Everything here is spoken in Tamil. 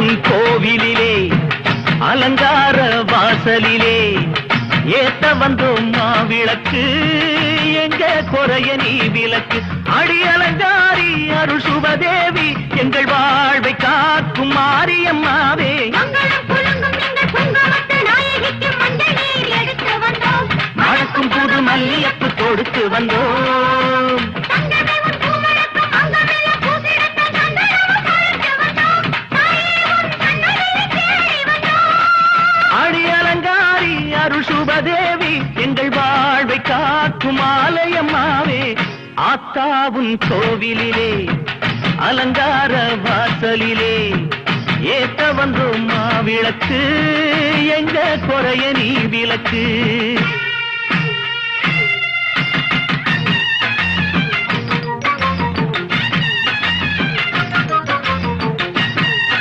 உன் கோவிலிலே அலங்கார வாசலிலே ஏத்த வந்தோம் மாவிளக்கு எங்க குறைய நீ விளக்கு அடி அலங்காரி அருள் சுபதேவி எங்கள் வாழ்வை காக்கும் மாரியம்மாவே மணக்கும் புது மல்லியப்பு கொடுத்து வந்தோம் அடி அலங்காரி அருள் சுபதேவி எங்கள் வாழ்வை காக்கும் ஆலயம்மாவே ஆத்தாவும் கோவிலிலே அலங்கார வாசலிலே ஏத்த வந்தோம் மாவிளக்கு எங்க குறைய நீ விளக்கு